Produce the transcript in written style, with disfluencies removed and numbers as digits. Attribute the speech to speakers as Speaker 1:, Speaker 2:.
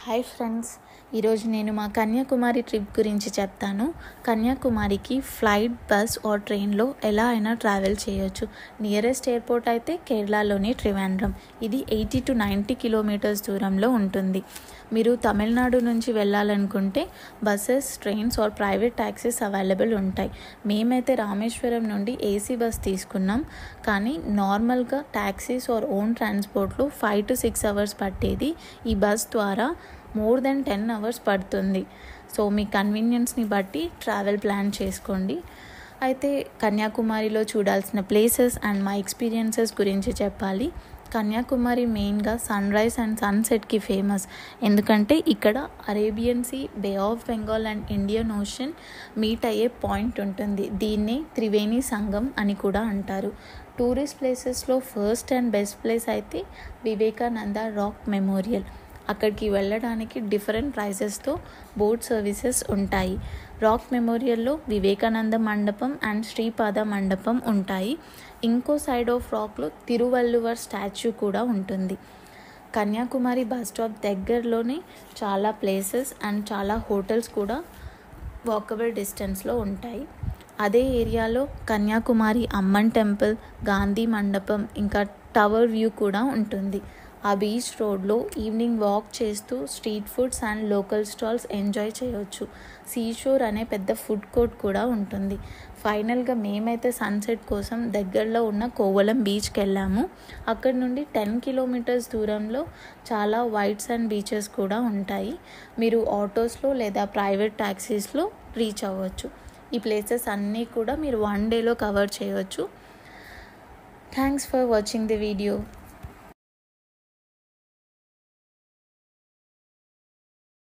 Speaker 1: Hi friends, ఈరోజు నేను మా కన్యాకుమారి ట్రిప్ గురించి చెప్తాను. కన్యాకుమారికి ఫ్లైట్, బస్ ఆర్ ట్రైన్లో ఎలా అయినా ట్రావెల్ చేయొచ్చు. నియరెస్ట్ ఎయిర్పోర్ట్ అయితే కేరళలోని ట్రివాండ్రం. ఇది 80 to 90 కిలోమీటర్స్ దూరంలో ఉంటుంది. మీరు తమిళనాడు నుంచి వెళ్ళాలనుకుంటే buses, trains or private taxis available ఉంటాయి. మేమైతే రామేశ్వరం నుండి ఏసీ బస్ తీసుకున్నాం. కానీ నార్మల్గా ట్యాక్సీస్ ఆర్ ఓన్ ట్రాన్స్పోర్ట్లో 5 to 6 అవర్స్ పట్టేది. ఈ బస్ ద్వారా మోర్ దెన్ 10 అవర్స్ పడుతుంది. సో మీ కన్వీనియన్స్ని బట్టి ట్రావెల్ ప్లాన్ చేసుకోండి. అయితే కన్యాకుమారిలో చూడాల్సిన ప్లేసెస్ అండ్ మా ఎక్స్పీరియన్సెస్ గురించి చెప్పాలి. కన్యాకుమారి మెయిన్గా సన్ రైజ్ అండ్ సన్సెట్కి ఫేమస్. ఎందుకంటే ఇక్కడ Arabian sea, bay of Bengal and Indian ocean meet అయ్యే పాయింట్ ఉంటుంది. దీన్నే త్రివేణి సంగం అని కూడా అంటారు. టూరిస్ట్ ప్లేసెస్లో ఫస్ట్ అండ్ బెస్ట్ ప్లేస్ అయితే వివేకానంద రాక్ మెమోరియల్. అక్కడికి వెళ్ళడానికి డిఫరెంట్ ప్రైసెస్తో బోట్ సర్వీసెస్ ఉంటాయి. రాక్ మెమోరియల్లో వివేకానంద మండపం అండ్ శ్రీపాద మండపం ఉంటాయి. ఇంకో సైడ్ ఆఫ్ రాక్లో తిరువల్లువర్ స్టాచ్యూ కూడా ఉంటుంది. కన్యాకుమారి బస్ స్టాప్ దగ్గరలోనే చాలా ప్లేసెస్ అండ్ చాలా హోటల్స్ కూడా వాకబుల్ డిస్టెన్స్లో ఉంటాయి. అదే ఏరియాలో కన్యాకుమారి అమ్మన్ టెంపుల్, గాంధీ మండపం, ఇంకా టవర్ వ్యూ కూడా ఉంటుంది. ఆ బీచ్ రోడ్లో ఈవినింగ్ వాక్ చేస్తూ street foods and local stalls enjoy చేయొచ్చు. సీషోర్ అనే పెద్ద ఫుడ్ కోర్ట్ కూడా ఉంటుంది. ఫైనల్గా మేమైతే సన్సెట్ కోసం దగ్గరలో ఉన్న కోవలం బీచ్కి వెళ్ళాము. అక్కడ నుండి 10 కిలోమీటర్స్ దూరంలో చాలా వైట్ శాండ్ బీచెస్ కూడా ఉంటాయి. మీరు ఆటోస్లో లేదా ప్రైవేట్ ట్యాక్సీస్లో రీచ్ అవ్వచ్చు. ఈ ప్లేసెస్ అన్నీ కూడా మీరు 1 డేలో కవర్ చేయవచ్చు. Thanks for watching the video.